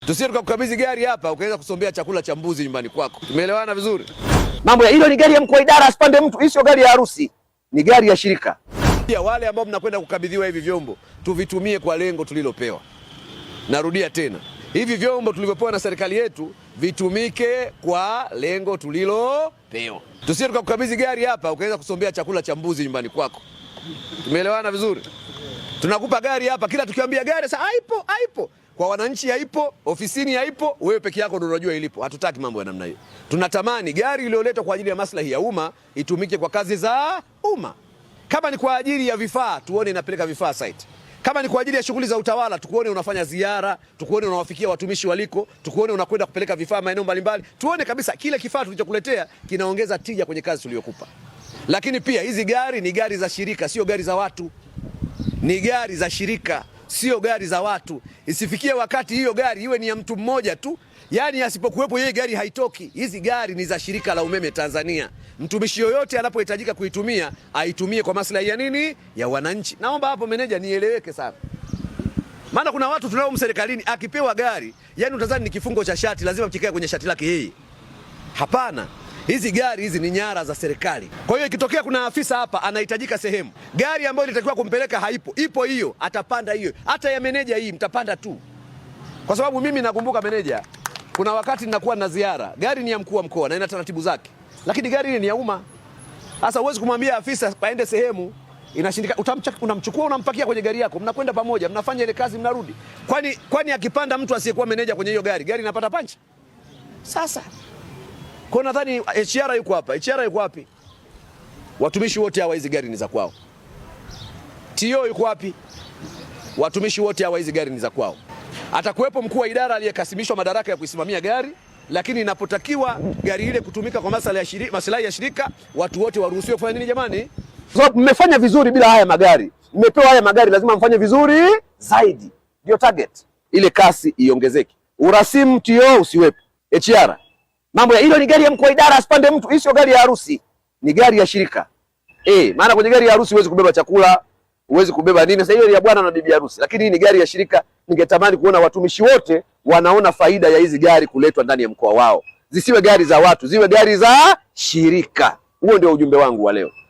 Tusije tukakukabidhi gari hapa ukaweza kusombea chakula cha mbuzi nyumbani kwako. Tumeelewana vizuri? Mambo ya hilo ni gari ya mkuu wa idara, asipande mtu. Hii sio gari ya harusi, ni gari ya shirika. Pia wale ambao mnakwenda kukabidhiwa hivi vyombo, tuvitumie kwa lengo tulilopewa. Narudia tena, hivi vyombo tulivyopewa na serikali yetu vitumike kwa lengo tulilopewa. Tusije tukakukabidhi gari hapa ukaweza kusombea chakula cha mbuzi nyumbani kwako. Tumeelewana vizuri? Tunakupa gari hapa, kila tukiambia gari sasa haipo. Kwa wananchi haipo, ofisini haipo, wewe peke yako ndio unajua ilipo. Hatutaki mambo ya namna hiyo. Tunatamani gari iliyoletwa kwa ajili ya maslahi ya umma itumike kwa kazi za umma. Kama ni kwa ajili ya vifaa, tuone inapeleka vifaa site. Kama ni kwa ajili ya shughuli za utawala, tukuone unafanya ziara, tukuone unawafikia watumishi waliko, tukuone unakwenda kupeleka vifaa maeneo mbalimbali. Tuone kabisa kile kifaa tulichokuletea kinaongeza tija kwenye kazi tuliyokupa. Lakini pia hizi gari ni gari za shirika, sio gari za watu. Ni gari za shirika, sio gari za watu. Isifikie wakati hiyo gari iwe ni ya mtu mmoja tu, yani asipokuwepo yeye gari haitoki. Hizi gari ni za shirika la umeme Tanzania. Mtumishi yoyote anapohitajika kuitumia aitumie kwa maslahi ya nini? Ya wananchi. Naomba hapo meneja nieleweke sana. Maana kuna watu tunao serikalini akipewa gari, yani utazani ni kifungo cha shati, lazima kikae kwenye shati lake yeye. Hapana. Hizi gari hizi ni nyara za serikali. Kwa hiyo ikitokea kuna afisa hapa anahitajika sehemu, gari ambayo ilitakiwa kumpeleka haipo, ipo hiyo, atapanda hiyo. Hata ya meneja hii mtapanda tu. Kwa sababu mimi nakumbuka meneja, kuna wakati ninakuwa na ziara, gari ni ya mkuu wa mkoa na ina taratibu zake. Lakini gari hili ni ya umma. Sasa huwezi kumwambia afisa paende sehemu, inashindikana. Unamchukua unampakia kwenye gari yako, mnakwenda pamoja, mnafanya ile kazi, mnarudi. Kwani akipanda mtu asiyekuwa meneja kwenye hiyo gari inapata panchi? Sasa kwa nadhani HR yuko hapa. HR yuko wapi? Watumishi wote hawa hizi gari ni za kwao. TO yuko wapi? Watumishi wote hawa hizi gari ni za kwao. Atakuwepo mkuu wa idara aliyekasimishwa madaraka ya kuisimamia gari, lakini inapotakiwa gari ile kutumika kwa maslahi ya shirika, watu wote waruhusiwe kufanya nini jamani? So, mmefanya vizuri bila haya magari. Mmepewa haya magari, lazima mfanye vizuri zaidi. Ndio target. Ile kasi iongezeke. Urasimu TO usiwepo. HR. Mambo ya hilo ni gari ya mkuu wa idara, asipande mtu. Hii sio gari ya harusi, ni gari ya shirika. Maana kwenye gari ya harusi huwezi kubeba chakula, huwezi kubeba nini. Sasa hiyo ni ya bwana na bibi harusi. Lakini hii ni gari ya shirika. Ningetamani kuona watumishi wote wanaona faida ya hizi gari kuletwa ndani ya mkoa wao. Zisiwe gari za watu, ziwe gari za shirika. Huo ndio ujumbe wangu wa leo.